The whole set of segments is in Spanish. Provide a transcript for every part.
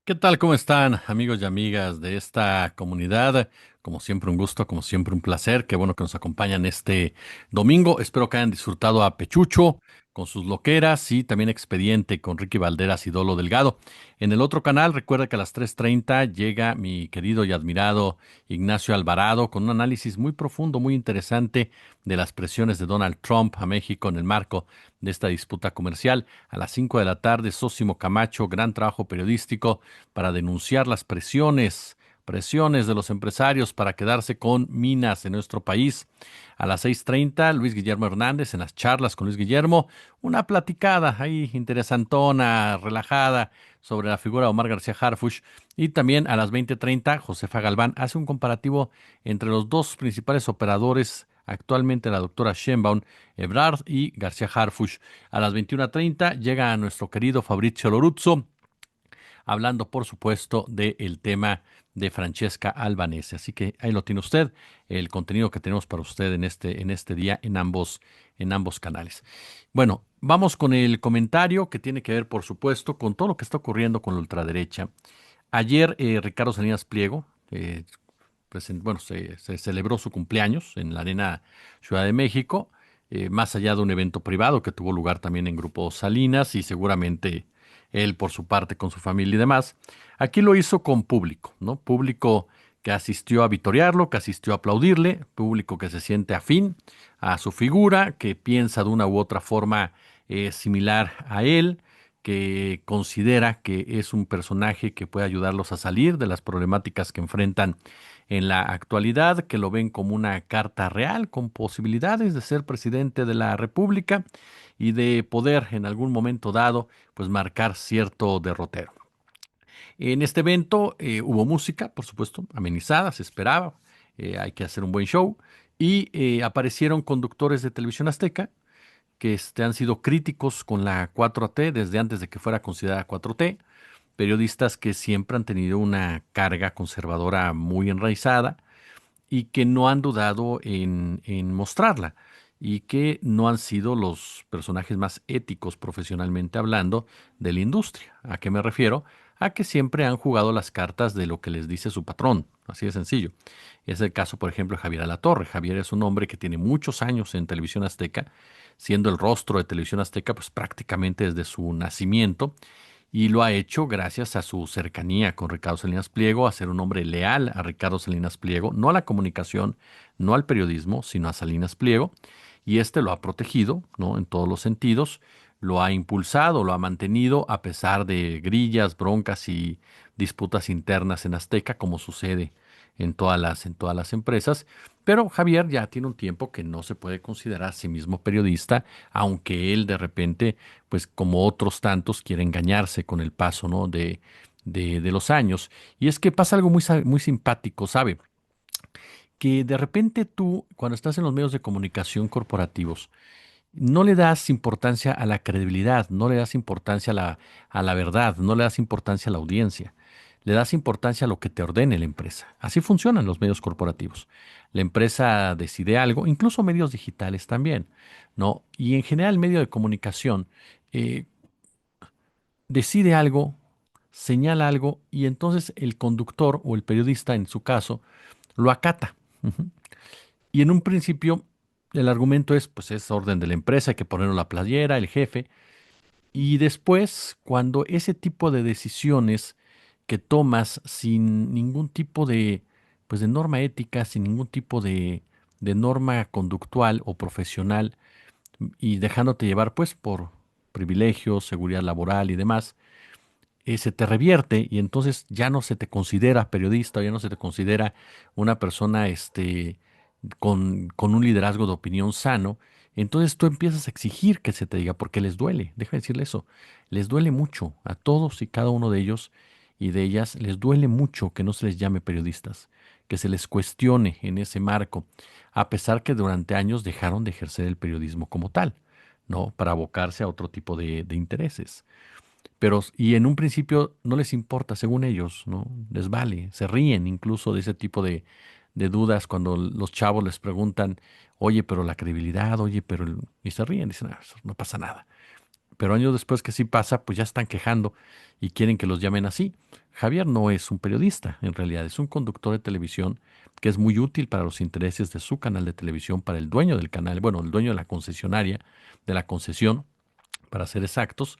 ¿Qué tal? ¿Cómo están, amigos y amigas de esta comunidad? Como siempre, un gusto, como siempre, un placer. Qué bueno que nos acompañan este domingo. Espero que hayan disfrutado a Pechucho con sus loqueras y también Expediente con Ricky Valderas y Dolo Delgado. En el otro canal, recuerda que a las 3:30 llega mi querido y admirado Ignacio Alvarado con un análisis muy profundo, muy interesante de las presiones de Donald Trump a México en el marco de esta disputa comercial. A las 5 de la tarde, Sósimo Camacho, gran trabajo periodístico para denunciar las presiones de los empresarios para quedarse con minas en nuestro país. A las 6:30, Luis Guillermo Hernández en las charlas con Luis Guillermo, una platicada ahí interesantona, relajada sobre la figura de Omar García Harfuch. Y también a las 20:30, Josefa Galván hace un comparativo entre los dos principales operadores actualmente, la doctora Sheinbaum, Ebrard y García Harfuch. A las 21:30 llega a nuestro querido Fabrizio Loruzzo, hablando, por supuesto, del tema de Francesca Albanese. Así que ahí lo tiene usted, el contenido que tenemos para usted en este día en ambos canales. Bueno, vamos con el comentario que tiene que ver, por supuesto, con todo lo que está ocurriendo con la ultraderecha. Ayer, Ricardo Salinas Pliego, bueno, se celebró su cumpleaños en la Arena Ciudad de México, más allá de un evento privado que tuvo lugar también en Grupo Salinas y seguramente él por su parte con su familia y demás. Aquí lo hizo con público, ¿no? Público que asistió a vitorearlo, que asistió a aplaudirle, público que se siente afín a su figura, que piensa de una u otra forma similar a él, que considera que es un personaje que puede ayudarlos a salir de las problemáticas que enfrentan en la actualidad, que lo ven como una carta real con posibilidades de ser presidente de la República y de poder en algún momento dado pues marcar cierto derrotero. En este evento hubo música, por supuesto, amenizada, se esperaba, hay que hacer un buen show y aparecieron conductores de Televisión Azteca que han sido críticos con la 4T desde antes de que fuera considerada 4T, periodistas que siempre han tenido una carga conservadora muy enraizada y que no han dudado en mostrarla y que no han sido los personajes más éticos profesionalmente hablando de la industria. ¿A qué me refiero? A que siempre han jugado las cartas de lo que les dice su patrón, así de sencillo. Es el caso, por ejemplo, de Javier Alatorre. Javier es un hombre que tiene muchos años en Televisión Azteca, siendo el rostro de Televisión Azteca pues prácticamente desde su nacimiento, y lo ha hecho gracias a su cercanía con Ricardo Salinas Pliego, a ser un hombre leal a Ricardo Salinas Pliego, no a la comunicación, no al periodismo, sino a Salinas Pliego, y este lo ha protegido, ¿no? En todos los sentidos, lo ha impulsado, lo ha mantenido a pesar de grillas, broncas y disputas internas en Azteca, como sucede en todas las empresas. Pero Javier ya tiene un tiempo que no se puede considerar a sí mismo periodista, aunque él de repente, pues como otros tantos, quiere engañarse con el paso, ¿no? de los años. Y es que pasa algo muy simpático, ¿sabe? Que de repente tú, cuando estás en los medios de comunicación corporativos, no le das importancia a la credibilidad, no le das importancia a la verdad, no le das importancia a la audiencia, le das importancia a lo que te ordene la empresa. Así funcionan los medios corporativos. La empresa decide algo, incluso medios digitales también, ¿no? Y en general el medio de comunicación eh, decide algo, señala algo y entonces el conductor o el periodista, en su caso, lo acata. Ujú. Y en un principio el argumento es, pues es orden de la empresa, hay que ponerlo en la playera, el jefe. Y después, cuando ese tipo de decisiones que tomas sin ningún tipo pues de norma ética, sin ningún tipo de norma conductual o profesional, y dejándote llevar pues por privilegios, seguridad laboral y demás, se te revierte y entonces ya no se te considera periodista, ya no se te considera una persona con un liderazgo de opinión sano. Entonces tú empiezas a exigir que se te diga, porque les duele, déjame decirle eso, les duele mucho a todos y cada uno de ellos y de ellas, les duele mucho que no se les llame periodistas, que se les cuestione en ese marco, a pesar que durante años dejaron de ejercer el periodismo como tal, ¿no? Para abocarse a otro tipo de intereses. Pero, y en un principio no les importa, según ellos, ¿no? Les vale, se ríen incluso de ese tipo de dudas cuando los chavos les preguntan, oye, pero la credibilidad, oye, pero... Y se ríen, dicen, "Ah, eso no pasa nada". Pero años después que sí pasa, pues ya están quejando y quieren que los llamen así. Javier no es un periodista, en realidad es un conductor de televisión que es muy útil para los intereses de su canal de televisión, para el dueño del canal, bueno, el dueño de la concesionaria, de la concesión, para ser exactos,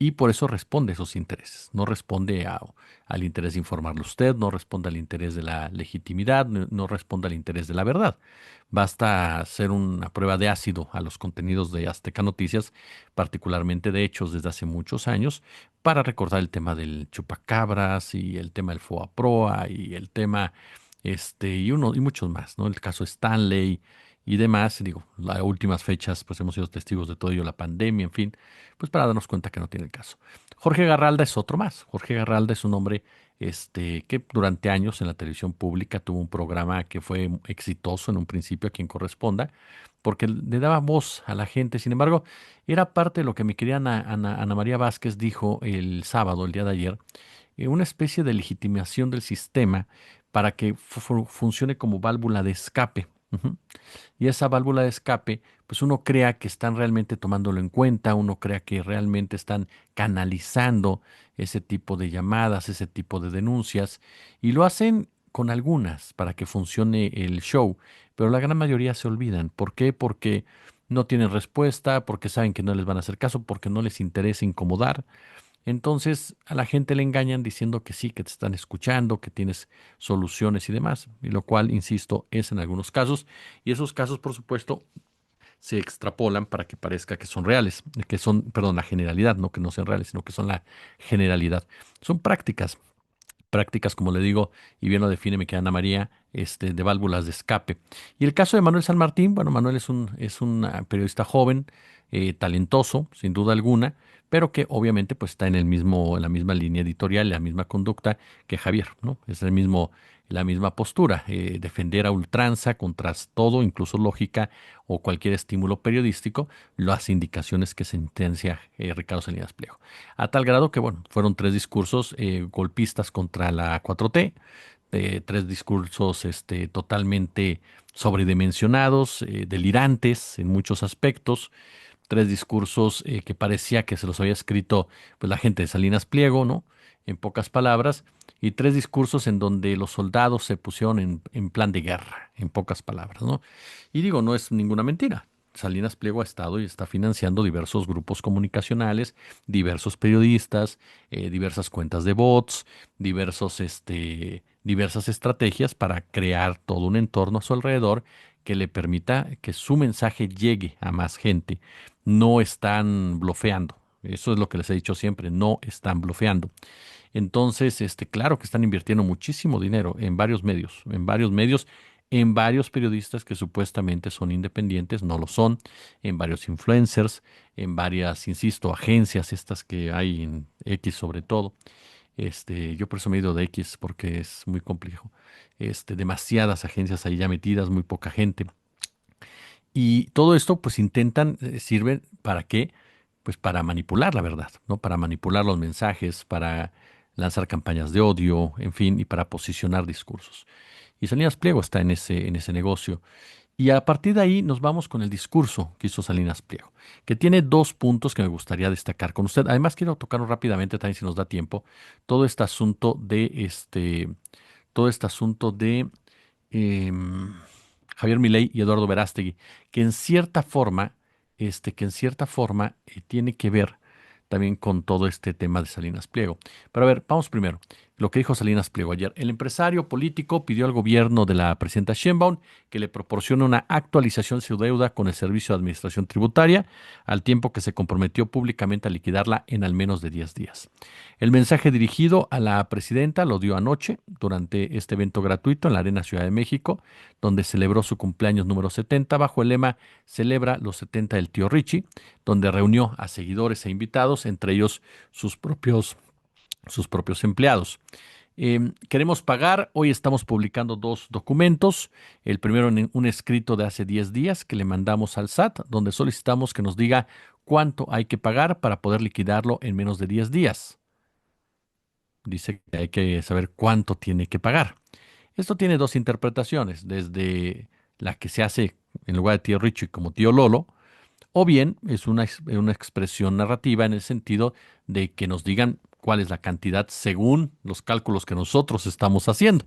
y por eso responde a esos intereses. No responde al interés de informarle a usted, no responde al interés de la legitimidad, no responde al interés de la verdad. Basta hacer una prueba de ácido a los contenidos de Azteca Noticias, particularmente de hechos desde hace muchos años, para recordar el tema del chupacabras y el tema del FOA Proa y el tema y muchos más, ¿no? El caso Stanley y demás. Digo, las últimas fechas, pues hemos sido testigos de todo ello, la pandemia, en fin, pues para darnos cuenta que no tiene el caso. Jorge Garralda es otro más. Jorge Garralda es un hombre que durante años en la televisión pública tuvo un programa que fue exitoso en un principio a quien corresponda, porque le daba voz a la gente. Sin embargo, era parte de lo que mi querida Ana María Vázquez dijo el sábado, el día de ayer, una especie de legitimación del sistema para que funcione como válvula de escape. Ujú. Y esa válvula de escape, pues uno crea que están realmente tomándolo en cuenta, uno crea que realmente están canalizando ese tipo de llamadas, ese tipo de denuncias, y lo hacen con algunas para que funcione el show, pero la gran mayoría se olvidan. ¿Por qué? Porque no tienen respuesta, porque saben que no les van a hacer caso, porque no les interesa incomodar. Entonces a la gente le engañan diciendo que sí, que te están escuchando, que tienes soluciones y demás, y lo cual, insisto, es en algunos casos, y esos casos, por supuesto, se extrapolan para que parezca que son reales, que son, perdón, la generalidad, no que no sean reales, sino que son la generalidad. Son prácticas, como le digo, y bien lo define mi querida Ana María, de válvulas de escape. Y el caso de Manuel San Martín, bueno, Manuel es un periodista joven, talentoso, sin duda alguna, pero que obviamente pues está en la misma línea editorial, la misma conducta que Javier, ¿no? Es la misma postura, defender a ultranza contra todo, incluso lógica o cualquier estímulo periodístico, las indicaciones que sentencia Ricardo Salinas Pliego. A tal grado que, bueno, fueron tres discursos golpistas contra la 4T, tres discursos totalmente sobredimensionados, delirantes en muchos aspectos, tres discursos que parecía que se los había escrito pues, la gente de Salinas Pliego, ¿no? En pocas palabras, y tres discursos en donde los soldados se pusieron en plan de guerra, en pocas palabras, ¿no? Y digo, no es ninguna mentira. Salinas Pliego ha estado y está financiando diversos grupos comunicacionales, diversos periodistas, diversas cuentas de bots, diversas estrategias para crear todo un entorno a su alrededor que le permita que su mensaje llegue a más gente. No están blofeando. Eso es lo que les he dicho siempre, no están blofeando. Entonces, claro que están invirtiendo muchísimo dinero en varios periodistas que supuestamente son independientes, no lo son, en varios influencers, en varias, insisto, agencias estas que hay en X sobre todo. Yo por eso me he ido de X porque es muy complejo. Demasiadas agencias ahí ya metidas, muy poca gente. Y todo esto, pues intentan, sirven para qué? Pues para manipular la verdad, ¿no? Para manipular los mensajes, para lanzar campañas de odio, en fin, y para posicionar discursos. Y Salinas Pliego está en ese negocio. Y a partir de ahí nos vamos con el discurso que hizo Salinas Pliego, que tiene dos puntos que me gustaría destacar con usted. Además, quiero tocarlo rápidamente, también si nos da tiempo, todo este asunto de todo este asunto de em, Javier Milei y Eduardo Verástegui, que en cierta forma, tiene que ver también con todo este tema de Salinas Pliego. Pero a ver, vamos primero. Lo que dijo Salinas Pliego ayer. El empresario político pidió al gobierno de la presidenta Sheinbaum que le proporcione una actualización de su deuda con el Servicio de Administración Tributaria, al tiempo que se comprometió públicamente a liquidarla en al menos de 10 días. El mensaje dirigido a la presidenta lo dio anoche durante este evento gratuito en la Arena Ciudad de México, donde celebró su cumpleaños número 70 bajo el lema Celebra los 70 del tío Richie, donde reunió a seguidores e invitados, entre ellos sus propios empleados. Queremos pagar. Hoy estamos publicando dos documentos. El primero, en un escrito de hace 10 días que le mandamos al SAT, donde solicitamos que nos diga cuánto hay que pagar para poder liquidarlo en menos de 10 días. Dice que hay que saber cuánto tiene que pagar. Esto tiene dos interpretaciones, desde la que se hace en lugar de tío Richie como tío Lolo, o bien es una expresión narrativa en el sentido de que nos digan cuál es la cantidad según los cálculos que nosotros estamos haciendo.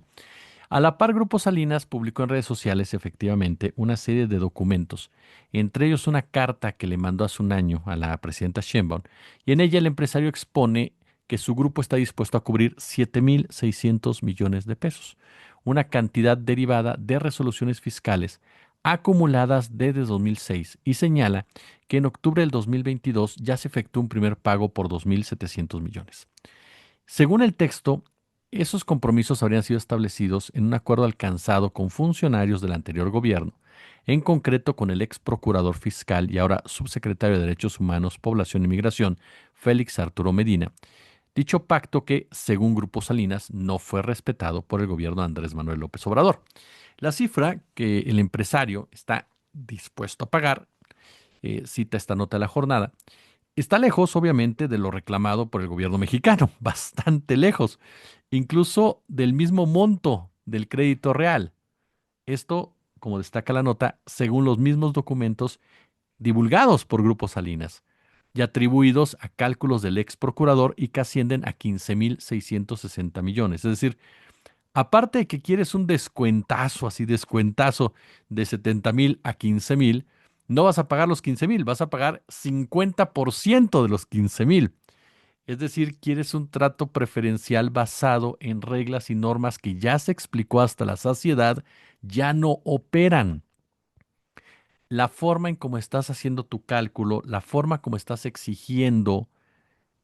A la par, Grupo Salinas publicó en redes sociales efectivamente una serie de documentos, entre ellos una carta que le mandó hace un año a la presidenta Sheinbaum, y en ella el empresario expone que su grupo está dispuesto a cubrir 7.600 millones de pesos, una cantidad derivada de resoluciones fiscales acumuladas desde 2006, y señala que en octubre del 2022 ya se efectuó un primer pago por 2.700 millones. Según el texto, esos compromisos habrían sido establecidos en un acuerdo alcanzado con funcionarios del anterior gobierno, en concreto con el ex procurador fiscal y ahora subsecretario de Derechos Humanos, Población y Migración, Félix Arturo Medina. Dicho pacto que, según Grupo Salinas, no fue respetado por el gobierno de Andrés Manuel López Obrador. La cifra que el empresario está dispuesto a pagar, cita esta nota de la jornada, está lejos, obviamente, de lo reclamado por el gobierno mexicano, bastante lejos, incluso del mismo monto del crédito real. Esto, como destaca la nota, según los mismos documentos divulgados por Grupo Salinas y atribuidos a cálculos del ex procurador y que ascienden a 15.660 millones. Es decir, aparte de que quieres un descuentazo, así descuentazo de 70.000 a 15.000, no vas a pagar los 15.000, vas a pagar 50% de los 15.000. Es decir, quieres un trato preferencial basado en reglas y normas que ya se explicó hasta la saciedad, ya no operan. La forma en cómo estás haciendo tu cálculo, la forma como estás exigiendo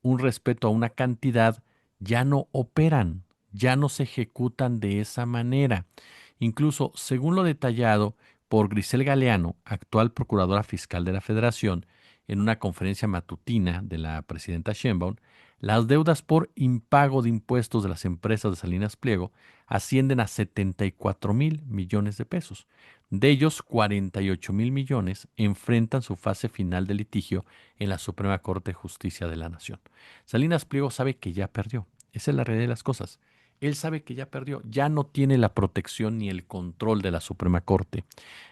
un respeto a una cantidad, ya no operan, ya no se ejecutan de esa manera. Incluso, según lo detallado por Grisel Galeano, actual procuradora fiscal de la Federación, en una conferencia matutina de la presidenta Sheinbaum, las deudas por impago de impuestos de las empresas de Salinas Pliego ascienden a 74.000 millones de pesos. De ellos, 48.000 millones enfrentan su fase final de litigio en la Suprema Corte de Justicia de la Nación. Salinas Pliego sabe que ya perdió. Esa es la realidad de las cosas. Él sabe que ya perdió, ya no tiene la protección ni el control de la Suprema Corte.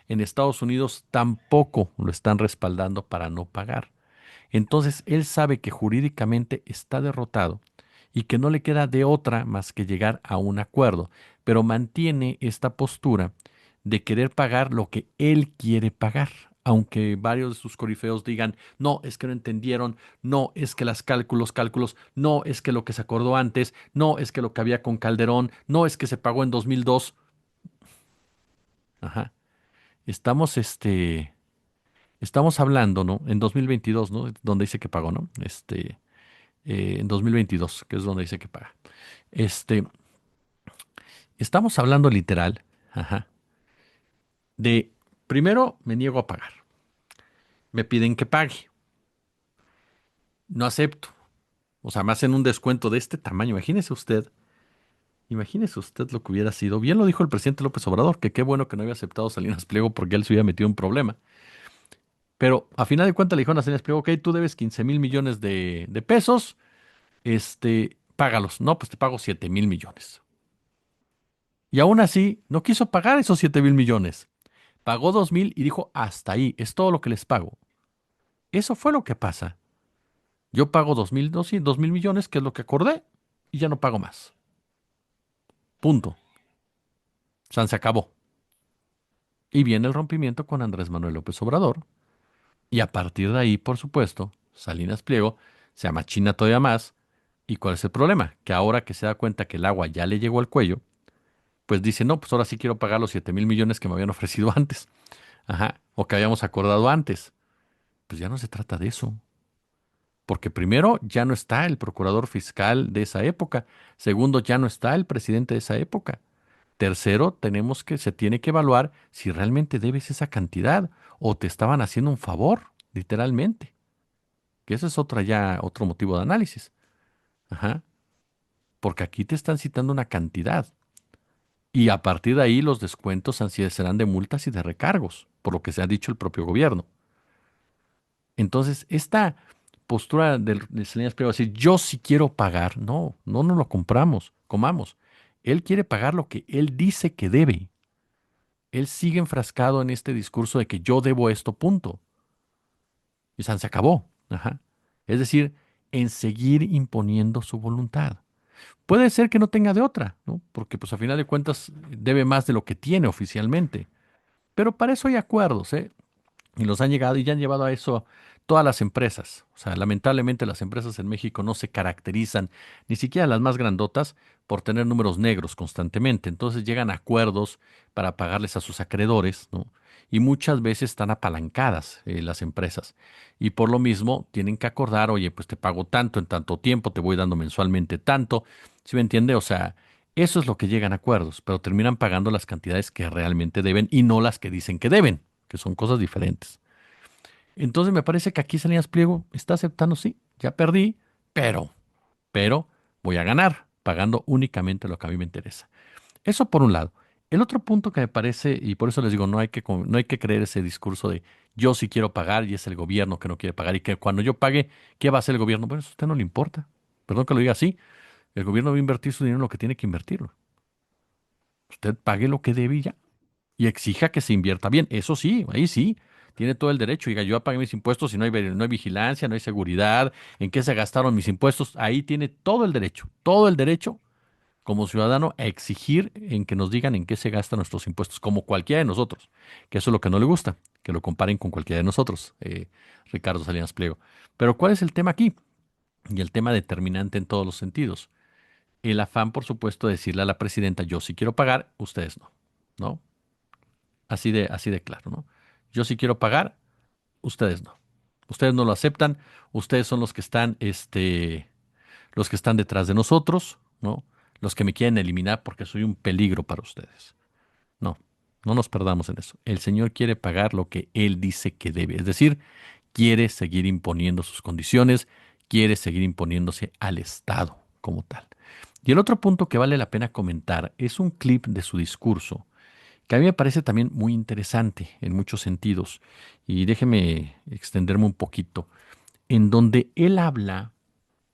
En Estados Unidos tampoco lo están respaldando para no pagar. Entonces él sabe que jurídicamente está derrotado y que no le queda de otra más que llegar a un acuerdo, pero mantiene esta postura de querer pagar lo que él quiere pagar, aunque varios de sus corifeos digan, no, es que no entendieron, no, es que las cálculos, no, es que lo que se acordó antes, no, es que lo que había con Calderón, no, es que se pagó en 2002. Ajá. Estamos, estamos hablando, ¿no? En 2022, ¿no? Donde dice que pagó, ¿no? En 2022, que es donde dice que paga. Este, estamos hablando literal, ajá, de, primero me niego a pagar, me piden que pague, no acepto, o sea, me hacen un descuento de este tamaño, imagínese usted lo que hubiera sido, bien lo dijo el presidente López Obrador, que qué bueno que no había aceptado Salinas Pliego porque él se hubiera metido en un problema, pero a final de cuentas le dijeron a Salinas Pliego, ok, tú debes 15.000 millones de pesos, págalos, no, pues te pago 7.000 millones. Y aún así, no quiso pagar esos 7.000 millones. Pagó 2.000 y dijo, hasta ahí, es todo lo que les pago. Eso fue lo que pasa. Yo pago 2.000, no, sí, 2.000 millones, que es lo que acordé, y ya no pago más. Punto. San se acabó. Y viene el rompimiento con Andrés Manuel López Obrador. Y a partir de ahí, por supuesto, Salinas Pliego se amachina todavía más. ¿Y cuál es el problema? Que ahora que se da cuenta que el agua ya le llegó al cuello, pues dice, no, pues ahora sí quiero pagar los 7.000 millones que me habían ofrecido antes. Ajá. O que habíamos acordado antes. Pues ya no se trata de eso. Porque primero, ya no está el procurador fiscal de esa época. Segundo, ya no está el presidente de esa época. Tercero, se tiene que evaluar si realmente debes esa cantidad o te estaban haciendo un favor, literalmente. Que ese es otro motivo de análisis. Ajá. Porque aquí te están citando una cantidad. Y a partir de ahí los descuentos serán de multas y de recargos, por lo que se ha dicho el propio gobierno. Entonces, esta postura de Salinas Pliego, decir, yo sí quiero pagar, no, no nos lo compramos, comamos. Él quiere pagar lo que él dice que debe. Él sigue enfrascado en este discurso de que yo debo esto, punto. Y se acabó. Ajá. Es decir, en seguir imponiendo su voluntad. Puede ser que no tenga de otra, ¿no? Porque pues a final de cuentas debe más de lo que tiene oficialmente. Pero para eso hay acuerdos, ¿eh? Y los han llegado y ya han llevado a eso todas las empresas. O sea, lamentablemente las empresas en México no se caracterizan, ni siquiera las más grandotas, por tener números negros constantemente. Entonces llegan a acuerdos para pagarles a sus acreedores, ¿no? Y muchas veces están apalancadas las empresas. Y por lo mismo tienen que acordar, oye, pues te pago tanto en tanto tiempo, te voy dando mensualmente tanto. ¿Sí me entiende? O sea, eso es lo que llegan a acuerdos, pero terminan pagando las cantidades que realmente deben y no las que dicen que deben, que son cosas diferentes. Entonces me parece que aquí Salinas Pliego está aceptando, sí, ya perdí, pero, pero voy a ganar, pagando únicamente lo que a mí me interesa. Eso por un lado. El otro punto que me parece, y por eso les digo, no hay que creer ese discurso de yo sí quiero pagar y es el gobierno que no quiere pagar y que cuando yo pague, ¿qué va a hacer el gobierno? Bueno, eso a usted no le importa. Perdón que lo diga así. El gobierno va a invertir su dinero en lo que tiene que invertirlo. Usted pague lo que debe y ya. Y exija que se invierta bien. Eso sí, ahí sí, tiene todo el derecho. Diga, yo pagué mis impuestos y no hay vigilancia, no hay seguridad, en qué se gastaron mis impuestos. Ahí tiene todo el derecho como ciudadano a exigir en que nos digan en qué se gastan nuestros impuestos, como cualquiera de nosotros, que eso es lo que no le gusta, que lo comparen con cualquiera de nosotros, Ricardo Salinas Pliego. Pero ¿cuál es el tema aquí? Y el tema determinante en todos los sentidos. El afán, por supuesto, de decirle a la presidenta, yo sí quiero pagar, ustedes no, ¿no? Así de claro, ¿no? Yo sí quiero pagar, ustedes no. Ustedes no lo aceptan, ustedes son los que están, los que están detrás de nosotros, ¿no? Los que me quieren eliminar porque soy un peligro para ustedes. No, no nos perdamos en eso. El Señor quiere pagar lo que Él dice que debe, es decir, quiere seguir imponiendo sus condiciones, quiere seguir imponiéndose al Estado como tal. Y el otro punto que vale la pena comentar es un clip de su discurso que a mí me parece también muy interesante en muchos sentidos. Y déjeme extenderme un poquito, en donde él habla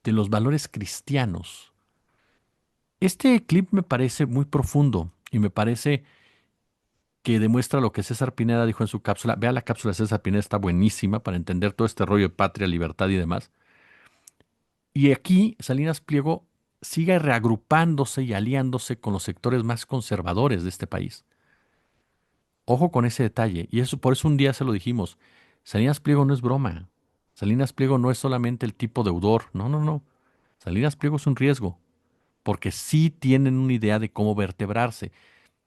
de los valores cristianos. Este clip me parece muy profundo y me parece que demuestra lo que César Pineda dijo en su cápsula. Vea la cápsula de César Pineda, está buenísima para entender todo este rollo de patria, libertad y demás. Y aquí Salinas Pliego sigue reagrupándose y aliándose con los sectores más conservadores de este país. Ojo con ese detalle. Y eso, por eso un día se lo dijimos. Salinas Pliego no es broma. Salinas Pliego no es solamente el tipo deudor. No, no, no. Salinas Pliego es un riesgo. Porque sí tienen una idea de cómo vertebrarse.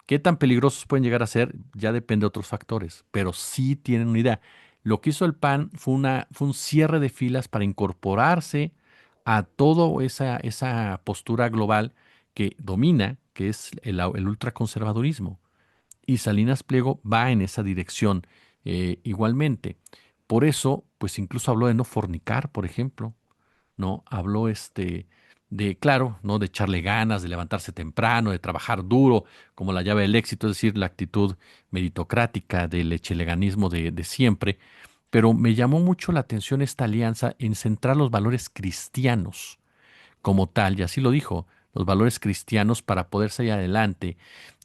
¿Qué tan peligrosos pueden llegar a ser? Ya depende de otros factores. Pero sí tienen una idea. Lo que hizo el PAN fue un cierre de filas para incorporarse a toda esa postura global que domina, que es el ultraconservadurismo. Y Salinas Pliego va en esa dirección igualmente. Por eso, pues incluso habló de no fornicar, por ejemplo, ¿no? Habló de, claro, ¿no? De echarle ganas, de levantarse temprano, de trabajar duro, como la llave del éxito, es decir, la actitud meritocrática del echeleganismo de siempre. Pero me llamó mucho la atención esta alianza en centrar los valores cristianos como tal, y así lo dijo, los valores cristianos para poder salir adelante.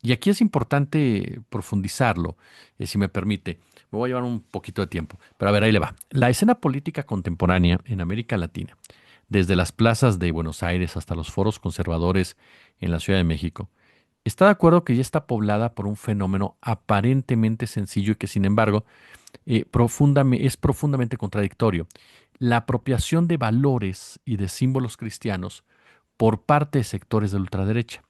Y aquí es importante profundizarlo, si me permite. Me voy a llevar un poquito de tiempo, pero a ver, ahí le va. La escena política contemporánea en América Latina, desde las plazas de Buenos Aires hasta los foros conservadores en la Ciudad de México, está de acuerdo que ya está poblada por un fenómeno aparentemente sencillo y que, sin embargo, es profundamente contradictorio. La apropiación de valores y de símbolos cristianos por parte de sectores de la ultraderecha.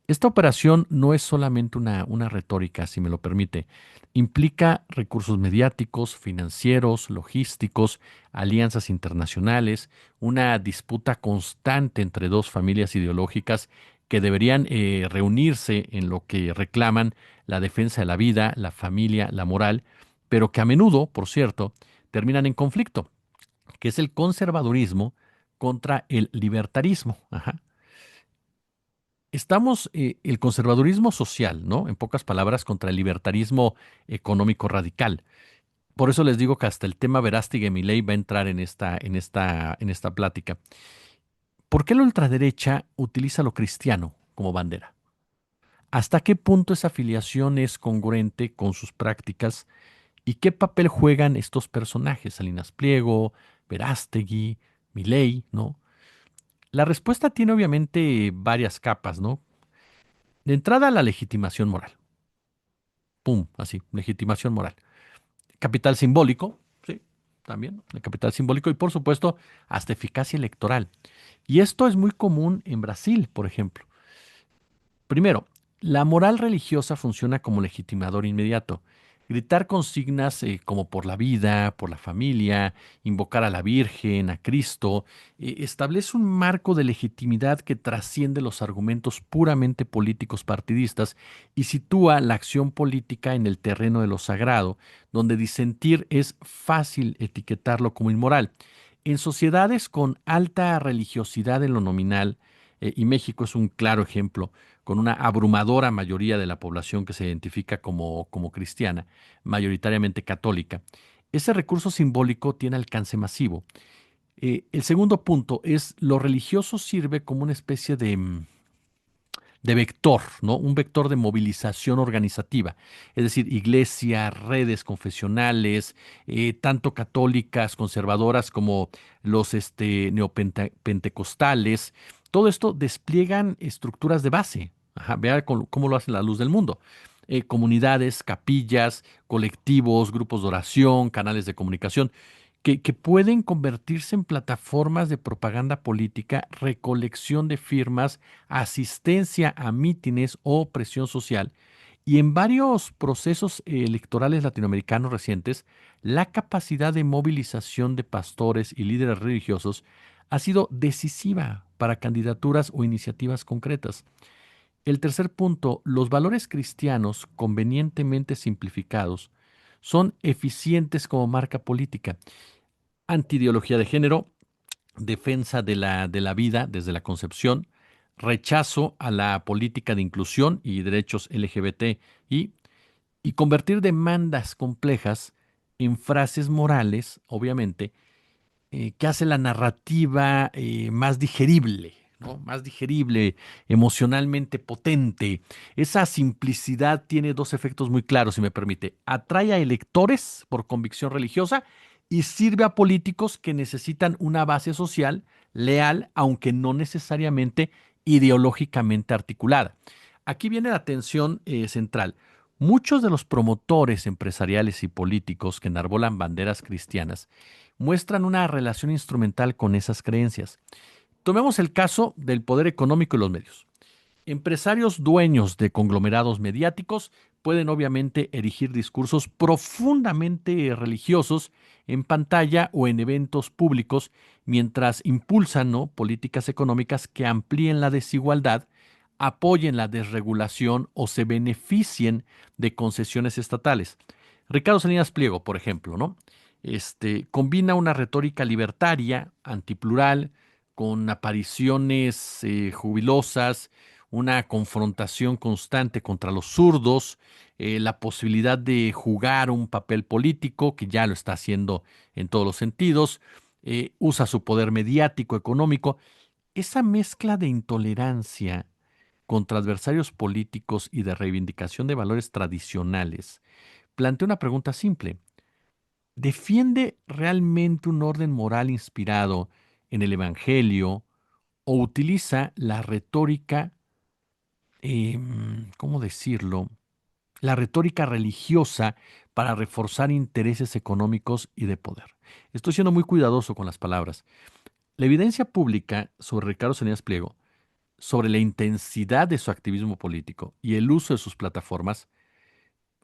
Esta operación no es solamente una retórica, si me lo permite. Implica recursos mediáticos, financieros, logísticos, alianzas internacionales, una disputa constante entre dos familias ideológicas que deberían reunirse en lo que reclaman la defensa de la vida, la familia, la moral, pero que a menudo, por cierto, terminan en conflicto, que es el conservadurismo contra el libertarismo. Ajá. Estamos, el conservadurismo social, ¿no? En pocas palabras, contra el libertarismo económico radical. Por eso les digo que hasta el tema Verástegui y Milei va a entrar en esta plática. ¿Por qué la ultraderecha utiliza lo cristiano como bandera? ¿Hasta qué punto esa afiliación es congruente con sus prácticas? ¿Y qué papel juegan estos personajes? Salinas Pliego, Verástegui, Milei, ¿no? La respuesta tiene obviamente varias capas, ¿no? De entrada, la legitimación moral. Pum, así, legitimación moral. Capital simbólico, sí, también, el capital simbólico y por supuesto hasta eficacia electoral. Y esto es muy común en Brasil, por ejemplo. Primero, la moral religiosa funciona como legitimador inmediato. Gritar consignas como por la vida, por la familia, invocar a la Virgen, a Cristo, establece un marco de legitimidad que trasciende los argumentos puramente políticos partidistas y sitúa la acción política en el terreno de lo sagrado, donde disentir es fácil etiquetarlo como inmoral. En sociedades con alta religiosidad en lo nominal, y México es un claro ejemplo, con una abrumadora mayoría de la población que se identifica como cristiana, mayoritariamente católica. Ese recurso simbólico tiene alcance masivo. El segundo punto es lo religioso sirve como una especie de vector, ¿no? Un vector de movilización organizativa, es decir, iglesia, redes confesionales, tanto católicas, conservadoras como los neopentecostales, todo esto despliegan estructuras de base. Ajá, vea cómo lo hace la luz del mundo. Comunidades, capillas, colectivos, grupos de oración, canales de comunicación que pueden convertirse en plataformas de propaganda política, recolección de firmas, asistencia a mítines o presión social. Y en varios procesos electorales latinoamericanos recientes, la capacidad de movilización de pastores y líderes religiosos ha sido decisiva para candidaturas o iniciativas concretas. El tercer punto, los valores cristianos convenientemente simplificados son eficientes como marca política. Antiideología de género, defensa de la vida desde la concepción, rechazo a la política de inclusión y derechos LGBT y convertir demandas complejas en frases morales, obviamente, que hace la narrativa más digerible, ¿no? Más digerible, emocionalmente potente. Esa simplicidad tiene dos efectos muy claros, si me permite. Atrae a electores por convicción religiosa y sirve a políticos que necesitan una base social leal, aunque no necesariamente ideológicamente articulada. Aquí viene la tensión central. Muchos de los promotores empresariales y políticos que enarbolan banderas cristianas muestran una relación instrumental con esas creencias. Tomemos el caso del poder económico y los medios. Empresarios dueños de conglomerados mediáticos pueden obviamente erigir discursos profundamente religiosos en pantalla o en eventos públicos mientras impulsan, ¿no?, políticas económicas que amplíen la desigualdad, apoyen la desregulación o se beneficien de concesiones estatales. Ricardo Salinas Pliego, por ejemplo, ¿no? Combina una retórica libertaria, antiplural, con apariciones jubilosas, una confrontación constante contra los zurdos, la posibilidad de jugar un papel político, que ya lo está haciendo en todos los sentidos, usa su poder mediático, económico. Esa mezcla de intolerancia contra adversarios políticos y de reivindicación de valores tradicionales plantea una pregunta simple. ¿Defiende realmente un orden moral inspirado en el Evangelio o utiliza la retórica, ¿cómo decirlo? La retórica religiosa para reforzar intereses económicos y de poder? Estoy siendo muy cuidadoso con las palabras. La evidencia pública sobre Ricardo Salinas Pliego, sobre la intensidad de su activismo político y el uso de sus plataformas,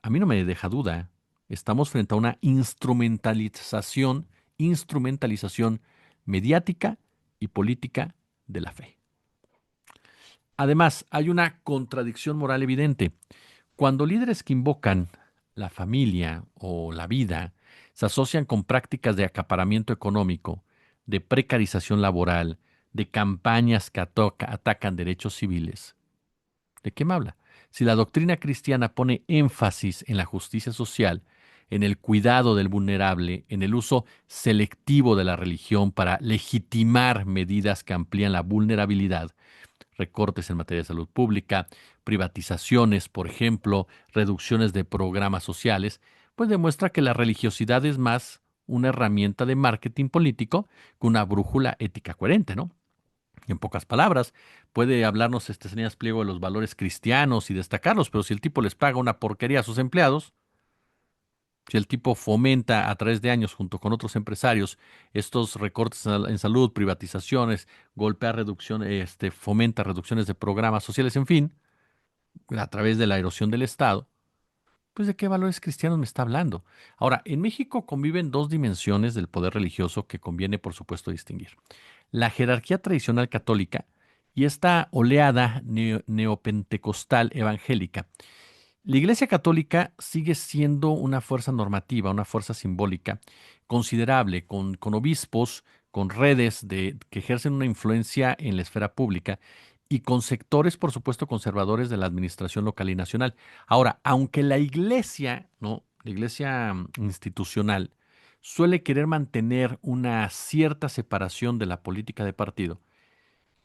a mí no me deja duda. Estamos frente a una instrumentalización mediática y política de la fe. Además, hay una contradicción moral evidente. Cuando líderes que invocan la familia o la vida se asocian con prácticas de acaparamiento económico, de precarización laboral, de campañas que atacan derechos civiles, ¿de qué me habla? Si la doctrina cristiana pone énfasis en la justicia social, en el cuidado del vulnerable, en el uso selectivo de la religión para legitimar medidas que amplían la vulnerabilidad, recortes en materia de salud pública, privatizaciones, por ejemplo, reducciones de programas sociales, pues demuestra que la religiosidad es más una herramienta de marketing político con una brújula ética coherente, ¿no? En pocas palabras, puede hablarnos Salinas Pliego de los valores cristianos y destacarlos, pero si el tipo les paga una porquería a sus empleados, si el tipo fomenta a través de años junto con otros empresarios estos recortes en salud, privatizaciones, golpea reducción, fomenta reducciones de programas sociales, en fin, a través de la erosión del Estado, pues ¿de qué valores cristianos me está hablando? Ahora, en México conviven dos dimensiones del poder religioso que conviene, por supuesto, distinguir. La jerarquía tradicional católica y esta oleada neopentecostal evangélica. La Iglesia Católica sigue siendo una fuerza normativa, una fuerza simbólica considerable, con obispos, con redes que ejercen una influencia en la esfera pública y con sectores, por supuesto, conservadores de la administración local y nacional. Ahora, aunque la Iglesia, ¿no? La Iglesia institucional suele querer mantener una cierta separación de la política de partido,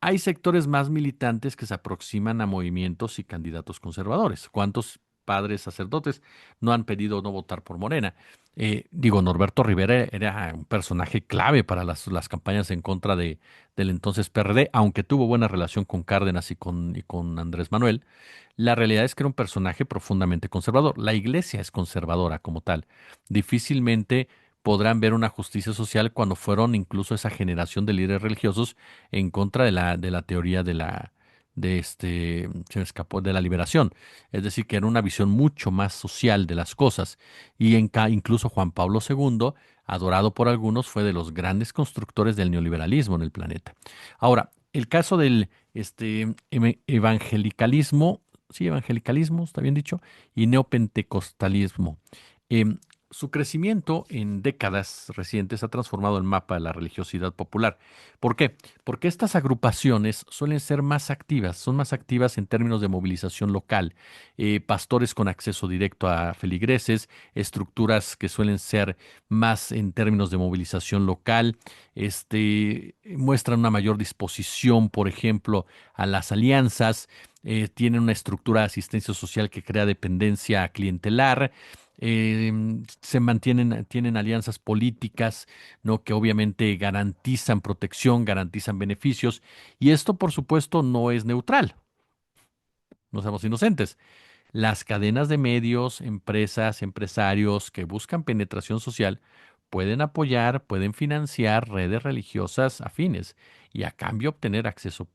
hay sectores más militantes que se aproximan a movimientos y candidatos conservadores. ¿Cuántos padres sacerdotes no han pedido no votar por Morena? Norberto Rivera era un personaje clave para las campañas en contra del entonces PRD, aunque tuvo buena relación con Cárdenas y con Andrés Manuel. La realidad es que era un personaje profundamente conservador. La iglesia es conservadora como tal. Difícilmente podrán ver una justicia social cuando fueron incluso esa generación de líderes religiosos en contra de la teoría se me escapó, de la liberación. Es decir, que era una visión mucho más social de las cosas. Y incluso Juan Pablo II, adorado por algunos, fue de los grandes constructores del neoliberalismo en el planeta. Ahora, el caso del evangelicalismo, sí, evangelicalismo, está bien dicho, y neopentecostalismo. Em, Su crecimiento en décadas recientes ha transformado el mapa de la religiosidad popular. ¿Por qué? Porque estas agrupaciones suelen ser más activas, son más activas en términos de movilización local, pastores con acceso directo a feligreses, estructuras que suelen ser más en términos de movilización local, muestran una mayor disposición, por ejemplo, a las alianzas, tienen una estructura de asistencia social que crea dependencia clientelar, tienen alianzas políticas, ¿no? Que obviamente garantizan protección, garantizan beneficios, y esto, por supuesto, no es neutral, no seamos inocentes. Las cadenas de medios, empresas, empresarios que buscan penetración social pueden apoyar, pueden financiar redes religiosas afines y a cambio obtener acceso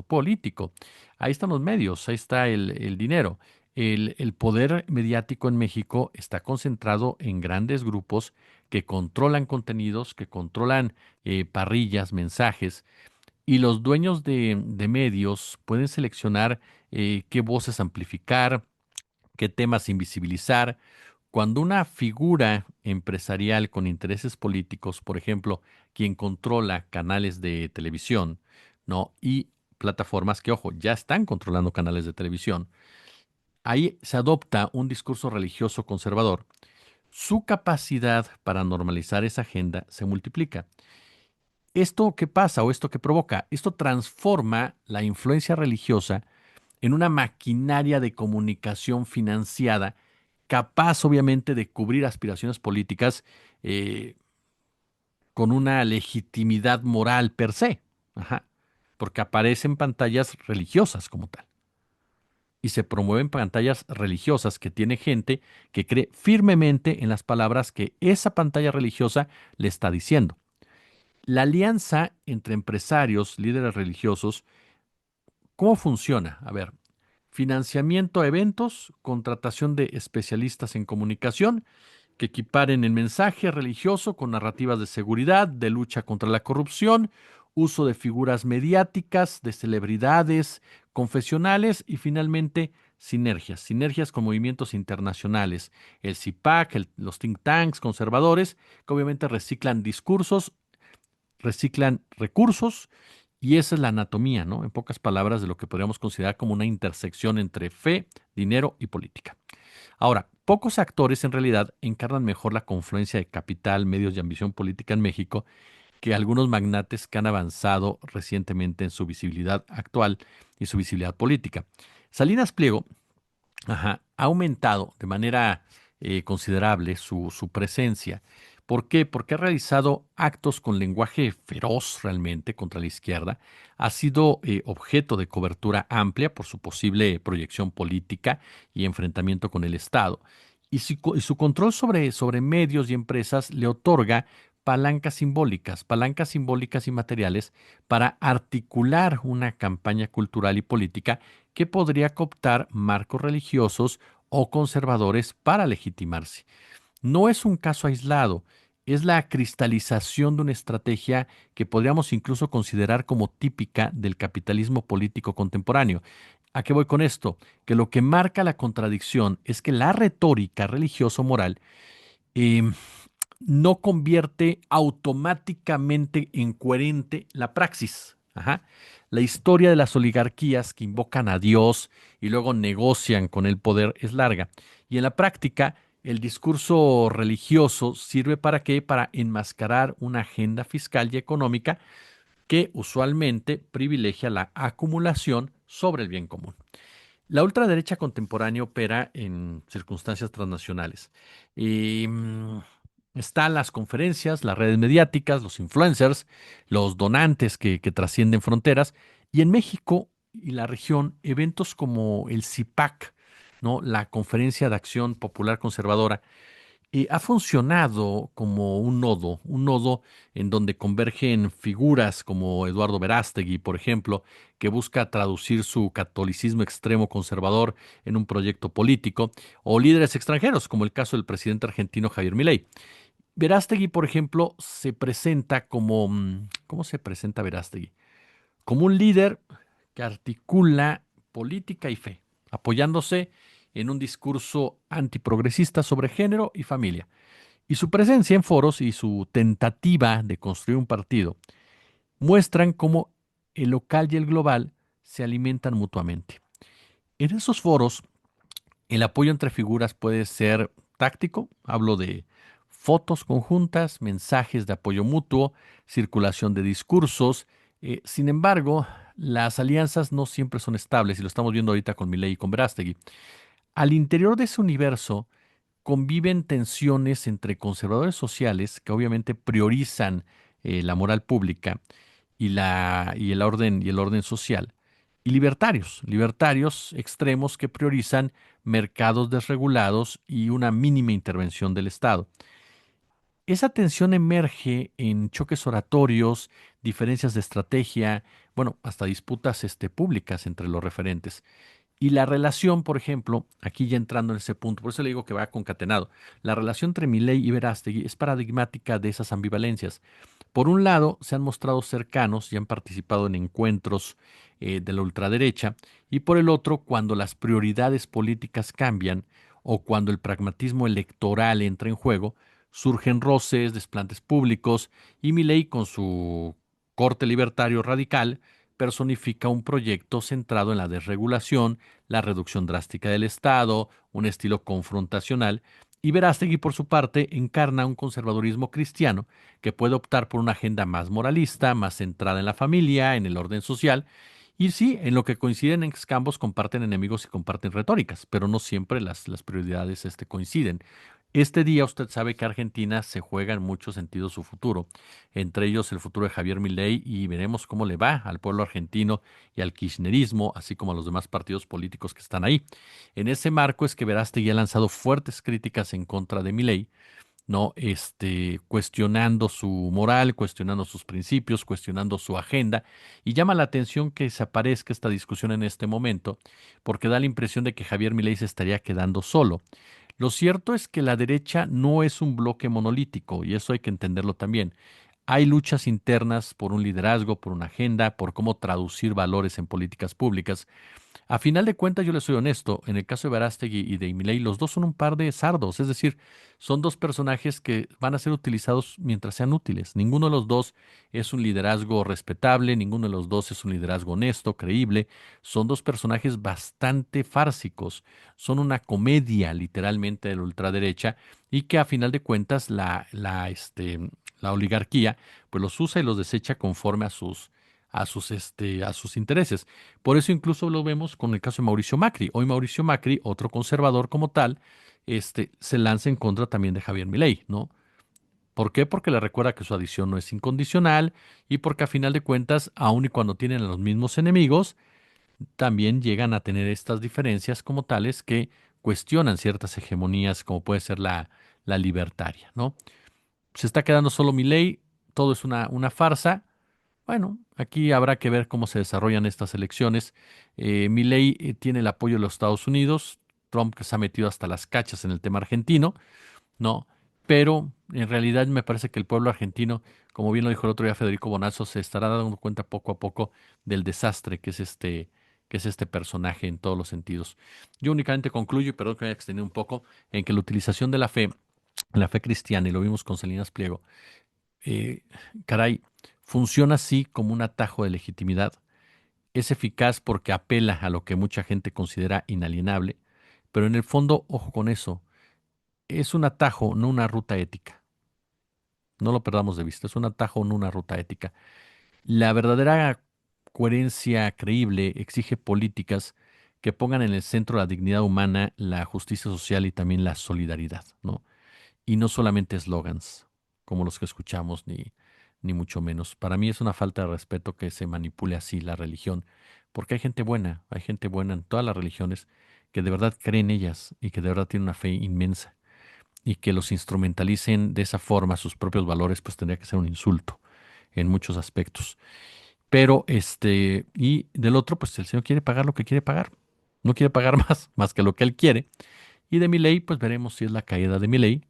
político. Ahí están los medios, ahí está el dinero. El poder mediático en México está concentrado en grandes grupos que controlan contenidos, que controlan parrillas, mensajes, y los dueños de medios pueden seleccionar qué voces amplificar, qué temas invisibilizar. Cuando una figura empresarial con intereses políticos, por ejemplo, quien controla canales de televisión, ¿no? Y plataformas que, ojo, ya están controlando canales de televisión, ahí se adopta un discurso religioso conservador, su capacidad para normalizar esa agenda se multiplica. ¿Esto qué pasa o esto qué provoca? Esto transforma la influencia religiosa en una maquinaria de comunicación financiada, capaz obviamente de cubrir aspiraciones políticas eh, con una legitimidad moral per se. Ajá. Porque aparecen pantallas religiosas como tal. Y se promueven pantallas religiosas que tiene gente que cree firmemente en las palabras que esa pantalla religiosa le está diciendo. La alianza entre empresarios, líderes religiosos, ¿cómo funciona? A ver, financiamiento a eventos, contratación de especialistas en comunicación que equiparen el mensaje religioso con narrativas de seguridad, de lucha contra la corrupción, uso de figuras mediáticas, de celebridades, confesionales y finalmente sinergias con movimientos internacionales, el CIPAC, los think tanks conservadores, que obviamente reciclan discursos, reciclan recursos, y esa es la anatomía, ¿no? En pocas palabras, de lo que podríamos considerar como una intersección entre fe, dinero y política. Ahora, pocos actores en realidad encarnan mejor la confluencia de capital, medios y ambición política en México que algunos magnates que han avanzado recientemente en su visibilidad actual y su visibilidad política. Salinas Pliego, ajá, ha aumentado de manera considerable su presencia ¿Por qué? Porque ha realizado actos con lenguaje feroz realmente contra la izquierda, ha sido objeto de cobertura amplia por su posible proyección política y enfrentamiento con el Estado. Y su control sobre medios y empresas le otorga palancas simbólicas y materiales para articular una campaña cultural y política que podría cooptar marcos religiosos o conservadores para legitimarse. No es un caso aislado, es la cristalización de una estrategia que podríamos incluso considerar como típica del capitalismo político contemporáneo. ¿A qué voy con esto? Que lo que marca la contradicción es que la retórica religioso-moral em, no convierte automáticamente en coherente la praxis. Ajá. La historia de las oligarquías que invocan a Dios y luego negocian con el poder es larga. Y en la práctica, el discurso religioso sirve para qué? Para enmascarar una agenda fiscal y económica que usualmente privilegia la acumulación sobre el bien común. La ultraderecha contemporánea opera en circunstancias transnacionales. Y, están las conferencias, las redes mediáticas, los influencers, los donantes que trascienden fronteras. Y en México y la región, eventos como el CIPAC, ¿no? La Conferencia de Acción Popular Conservadora, ha funcionado como un nodo en donde convergen figuras como Eduardo Verástegui, por ejemplo, que busca traducir su catolicismo extremo conservador en un proyecto político, o líderes extranjeros, como el caso del presidente argentino Javier Milei. Verástegui, por ejemplo, se presenta como, ¿cómo se presenta Verástegui? Como un líder que articula política y fe, apoyándose en un discurso antiprogresista sobre género y familia. Y su presencia en foros y su tentativa de construir un partido muestran cómo el local y el global se alimentan mutuamente. En esos foros, el apoyo entre figuras puede ser táctico, hablo de fotos conjuntas, mensajes de apoyo mutuo, circulación de discursos. Sin embargo, las alianzas no siempre son estables y lo estamos viendo ahorita con Milei y con Verástegui. Al interior de ese universo, conviven tensiones entre conservadores sociales que obviamente priorizan la moral pública y el orden social, y libertarios extremos que priorizan mercados desregulados y una mínima intervención del Estado. Esa tensión emerge en choques oratorios, diferencias de estrategia, bueno, hasta disputas públicas entre los referentes. Y la relación, por ejemplo, aquí ya entrando en ese punto, por eso le digo que va concatenado, la relación entre Milei y Verástegui es paradigmática de esas ambivalencias. Por un lado, se han mostrado cercanos y han participado en encuentros de la ultraderecha, y por el otro, cuando las prioridades políticas cambian o cuando el pragmatismo electoral entra en juego, surgen roces, desplantes públicos, y Milei, con su corte libertario radical, personifica un proyecto centrado en la desregulación, la reducción drástica del Estado, un estilo confrontacional, y Verástegui, por su parte, encarna un conservadurismo cristiano que puede optar por una agenda más moralista, más centrada en la familia, en el orden social, y sí, en lo que coinciden es que ambos comparten enemigos y comparten retóricas, pero no siempre las prioridades coinciden. Este día usted sabe que Argentina se juega en muchos sentidos su futuro, entre ellos el futuro de Javier Milei, y veremos cómo le va al pueblo argentino y al kirchnerismo, así como a los demás partidos políticos que están ahí. En ese marco es que Verástegui ha lanzado fuertes críticas en contra de Milei, ¿no? Cuestionando su moral, cuestionando sus principios, cuestionando su agenda, y llama la atención que se aparezca esta discusión en este momento, porque da la impresión de que Javier Milei se estaría quedando solo. Lo cierto es que la derecha no es un bloque monolítico, y eso hay que entenderlo también. Hay luchas internas por un liderazgo, por una agenda, por cómo traducir valores en políticas públicas. A final de cuentas, yo le soy honesto, en el caso de Verástegui y de Milei, los dos son un par de sardos, es decir, son dos personajes que van a ser utilizados mientras sean útiles. Ninguno de los dos es un liderazgo respetable, ninguno de los dos es un liderazgo honesto, creíble. Son dos personajes bastante fársicos, son una comedia literalmente de la ultraderecha, y que a final de cuentas la oligarquía pues los usa y los desecha conforme a sus intereses. Por eso incluso lo vemos con el caso de Mauricio Macri. Hoy Mauricio Macri, otro conservador como tal, se lanza en contra también de Javier Milei, ¿no? ¿Por qué? Porque le recuerda que su adición no es incondicional y porque a final de cuentas, aun y cuando tienen a los mismos enemigos, también llegan a tener estas diferencias como tales que cuestionan ciertas hegemonías como puede ser la libertaria, ¿no? Se está quedando solo Milei, todo es una farsa. Bueno, aquí habrá que ver cómo se desarrollan estas elecciones. Milei tiene el apoyo de los Estados Unidos, Trump que se ha metido hasta las cachas en el tema argentino, ¿no? Pero en realidad me parece que el pueblo argentino, como bien lo dijo el otro día Federico Bonazzo, se estará dando cuenta poco a poco del desastre que es este personaje en todos los sentidos. Yo únicamente concluyo, y perdón que me haya extendido un poco, en que la utilización de la fe cristiana, y lo vimos con Salinas Pliego, eh, caray, funciona así como un atajo de legitimidad. Es eficaz porque apela a lo que mucha gente considera inalienable, pero en el fondo, ojo con eso, es un atajo, no una ruta ética. No lo perdamos de vista, es un atajo, no una ruta ética. La verdadera coherencia creíble exige políticas que pongan en el centro la dignidad humana, la justicia social y también la solidaridad, ¿no? Y no solamente eslogans como los que escuchamos, ni mucho menos. Para mí es una falta de respeto que se manipule así la religión, porque hay gente buena en todas las religiones que de verdad creen en ellas y que de verdad tienen una fe inmensa y que los instrumentalicen de esa forma sus propios valores, pues tendría que ser un insulto en muchos aspectos. Pero y del otro, pues el señor quiere pagar lo que quiere pagar. No quiere pagar más que lo que él quiere. Y de mi ley, pues veremos si es la caída de mi ley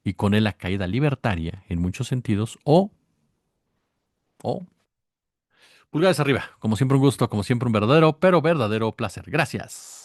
y con él la caída libertaria en muchos sentidos o pulgares arriba. Como siempre un gusto, como siempre un verdadero, pero verdadero placer. Gracias.